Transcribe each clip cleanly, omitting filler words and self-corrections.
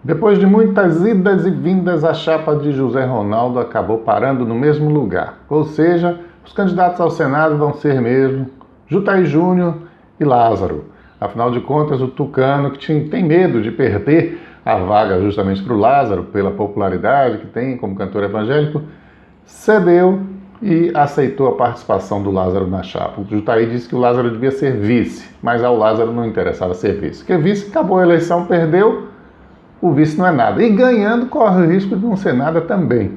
Depois de muitas idas e vindas, a chapa de José Ronaldo acabou parando no mesmo lugar. Ou seja, os candidatos ao Senado vão ser mesmo Jutahy Júnior e Lázaro. Afinal de contas, o tucano, que tem medo de perder a vaga justamente para o Lázaro, pela popularidade que tem como cantor evangélico, cedeu e aceitou a participação do Lázaro na chapa. O Jutahy disse que o Lázaro devia ser vice, mas ao Lázaro não interessava ser vice. Porque vice, acabou a eleição, perdeu, o vice não é nada. E ganhando, corre o risco de não ser nada também.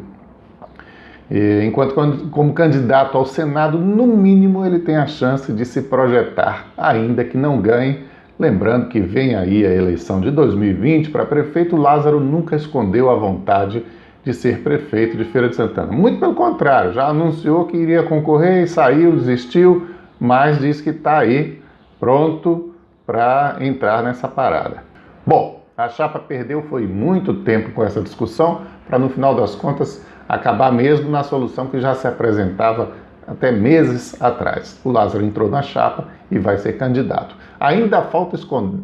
Enquanto como candidato ao Senado, no mínimo ele tem a chance de se projetar, ainda que não ganhe. Lembrando que vem aí a eleição de 2020 para prefeito. Lázaro nunca escondeu a vontade de ser prefeito de Feira de Santana. Muito pelo contrário, já anunciou que iria concorrer e saiu, desistiu, mas diz que está aí pronto para entrar nessa parada. Bom, a chapa perdeu foi muito tempo com essa discussão para, no final das contas, acabar mesmo na solução que já se apresentava até meses atrás. O Lázaro entrou na chapa e vai ser candidato. Ainda falta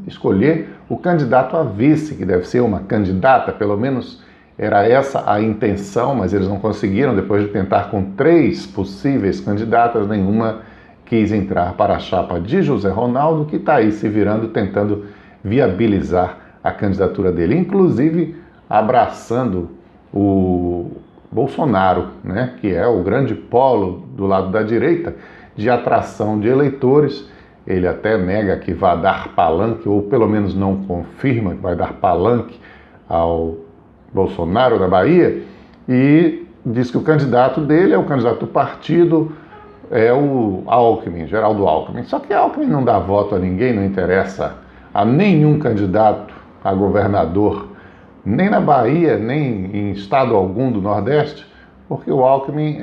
escolher o candidato a vice, que deve ser uma candidata, pelo menos era essa a intenção, mas eles não conseguiram. Depois de tentar com 3 possíveis candidatas, nenhuma quis entrar para a chapa de José Ronaldo, que está aí se virando, tentando viabilizar a candidatura dele, inclusive abraçando o Bolsonaro, né, que é o grande polo do lado da direita de atração de eleitores. Ele até nega que vai dar palanque, ou pelo menos não confirma que vai dar palanque ao Bolsonaro da Bahia, e diz que o candidato dele é o candidato do partido, é o Alckmin, Geraldo Alckmin. Só que Alckmin não dá voto a ninguém, não interessa a nenhum candidato a governador, nem na Bahia, nem em estado algum do Nordeste, porque o Alckmin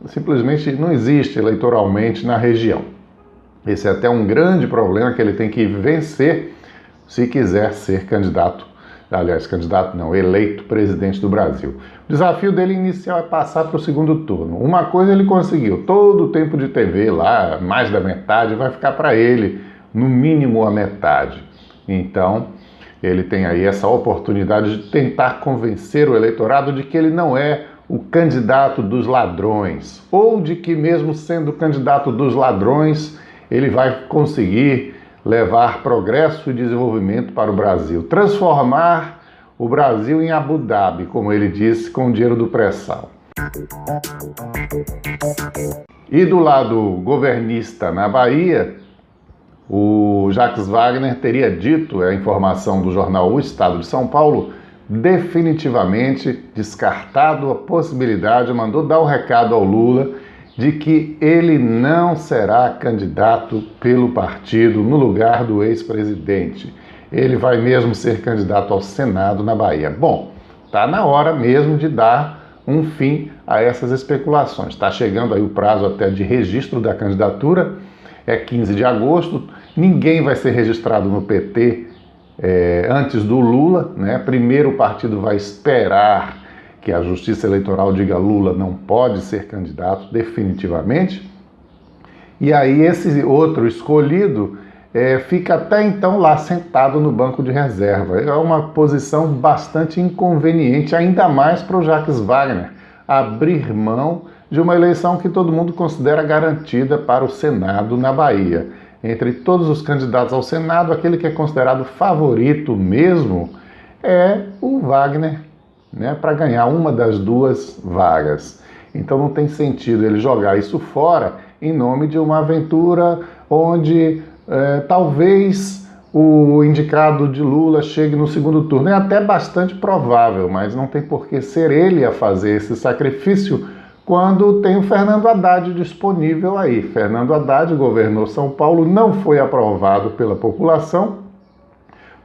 simplesmente não existe eleitoralmente na região. Esse é até um grande problema que ele tem que vencer se quiser ser candidato, aliás, candidato não, eleito presidente do Brasil. O desafio dele inicial é passar para o segundo turno. Uma coisa ele conseguiu, todo o tempo de TV lá, mais da metade, vai ficar para ele, no mínimo a metade. Então, ele tem aí essa oportunidade de tentar convencer o eleitorado de que ele não é o candidato dos ladrões, ou de que mesmo sendo o candidato dos ladrões, ele vai conseguir levar progresso e desenvolvimento para o Brasil, transformar o Brasil em Abu Dhabi, como ele disse, com o dinheiro do pré-sal. E do lado governista na Bahia, o Jacques Wagner teria dito, a informação do jornal O Estado de São Paulo, definitivamente descartado a possibilidade, mandou dar o recado ao Lula de que ele não será candidato pelo partido no lugar do ex-presidente. Ele vai mesmo ser candidato ao Senado na Bahia. Bom, está na hora mesmo de dar um fim a essas especulações. Está chegando aí o prazo até de registro da candidatura, é 15 de agosto, ninguém vai ser registrado no PT antes do Lula, né? Primeiro o partido vai esperar que a Justiça Eleitoral diga Lula não pode ser candidato definitivamente, e aí esse outro escolhido fica até então lá sentado no banco de reserva. É uma posição bastante inconveniente, ainda mais para o Jacques Wagner abrir mão de uma eleição que todo mundo considera garantida para o Senado na Bahia. Entre todos os candidatos ao Senado, aquele que é considerado favorito mesmo é o Wagner, né, para ganhar uma das 2 vagas. Então não tem sentido ele jogar isso fora em nome de uma aventura onde talvez o indicado de Lula chegue no segundo turno. É até bastante provável, mas não tem por que ser ele a fazer esse sacrifício quando tem o Fernando Haddad disponível aí. Fernando Haddad governou São Paulo, não foi aprovado pela população,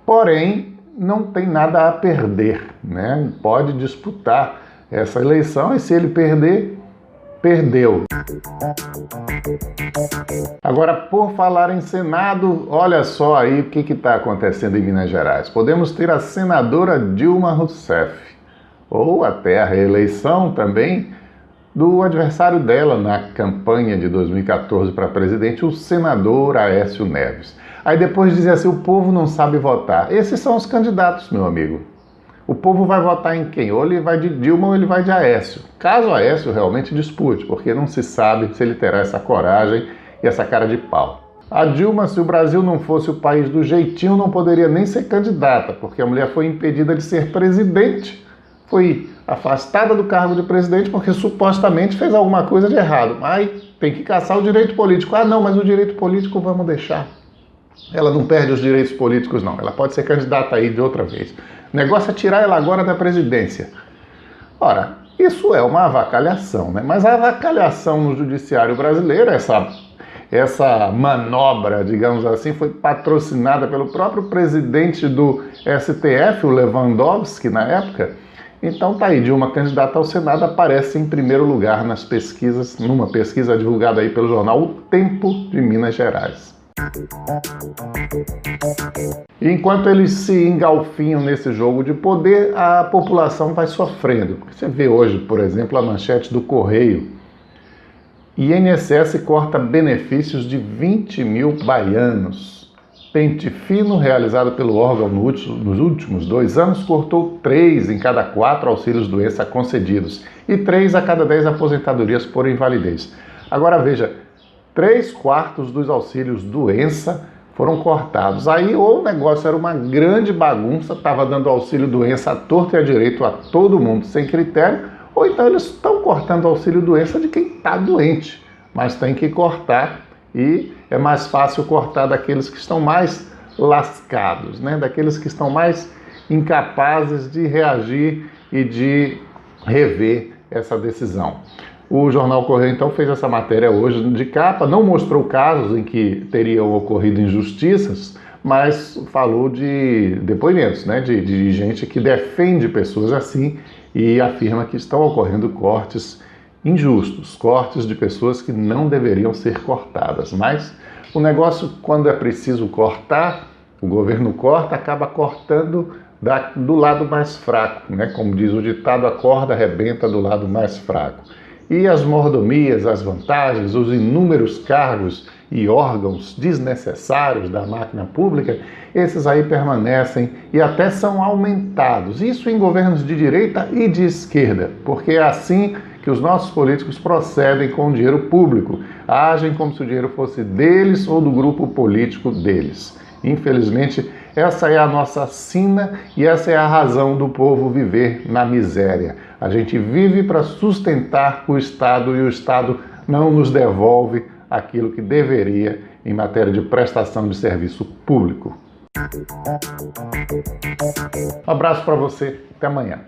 porém não tem nada a perder, né? Pode disputar essa eleição e se ele perder, perdeu. Agora, por falar em Senado, olha só aí o que está acontecendo em Minas Gerais. Podemos ter a senadora Dilma Rousseff, ou até a reeleição também do adversário dela na campanha de 2014 para presidente, o senador Aécio Neves. Aí depois dizia assim, o povo não sabe votar. Esses são os candidatos, meu amigo. O povo vai votar em quem? Ou ele vai de Dilma ou ele vai de Aécio. Caso Aécio realmente dispute, porque não se sabe se ele terá essa coragem e essa cara de pau. A Dilma, se o Brasil não fosse o país do jeitinho, não poderia nem ser candidata, porque a mulher foi impedida de ser presidente. Foi afastada do cargo de presidente porque supostamente fez alguma coisa de errado. Aí tem que caçar o direito político. Ah, não, mas o direito político vamos deixar. Ela não perde os direitos políticos, não. Ela pode ser candidata aí de outra vez. O negócio é tirar ela agora da presidência. Ora, isso é uma avacalhação, né? Mas a avacalhação no judiciário brasileiro, essa manobra, digamos assim, foi patrocinada pelo próprio presidente do STF, o Lewandowski, na época. Então tá aí, Dilma, candidata ao Senado, aparece em primeiro lugar nas pesquisas, numa pesquisa divulgada aí pelo jornal O Tempo de Minas Gerais. E enquanto eles se engalfinham nesse jogo de poder, a população vai sofrendo. Você vê hoje, por exemplo, a manchete do Correio. INSS corta benefícios de 20 mil baianos. Pente fino realizado pelo órgão nos últimos 2 anos cortou 3 em cada 4 auxílios-doença concedidos e 3 a cada 10 aposentadorias por invalidez. Agora veja, 3/4 dos auxílios-doença foram cortados. Aí ou o negócio era uma grande bagunça, estava dando auxílio-doença à torto e à direito a todo mundo sem critério, ou então eles estão cortando auxílio-doença de quem está doente, mas tem que cortar. E é mais fácil cortar daqueles que estão mais lascados, né? Daqueles que estão mais incapazes de reagir e de rever essa decisão. O jornal Correio, então, fez essa matéria hoje de capa, não mostrou casos em que teriam ocorrido injustiças, mas falou de depoimentos, né? De gente que defende pessoas assim e afirma que estão ocorrendo cortes injustos, cortes de pessoas que não deveriam ser cortadas. Mas o negócio, quando é preciso cortar, o governo corta, acaba cortando do lado mais fraco, né? Como diz o ditado, a corda arrebenta do lado mais fraco. E as mordomias, as vantagens, os inúmeros cargos e órgãos desnecessários da máquina pública, esses aí permanecem e até são aumentados. Isso em governos de direita e de esquerda, porque é assim que os nossos políticos procedem com o dinheiro público, agem como se o dinheiro fosse deles ou do grupo político deles. Infelizmente, essa é a nossa sina e essa é a razão do povo viver na miséria. A gente vive para sustentar o Estado e o Estado não nos devolve aquilo que deveria em matéria de prestação de serviço público. Um abraço para você, até amanhã.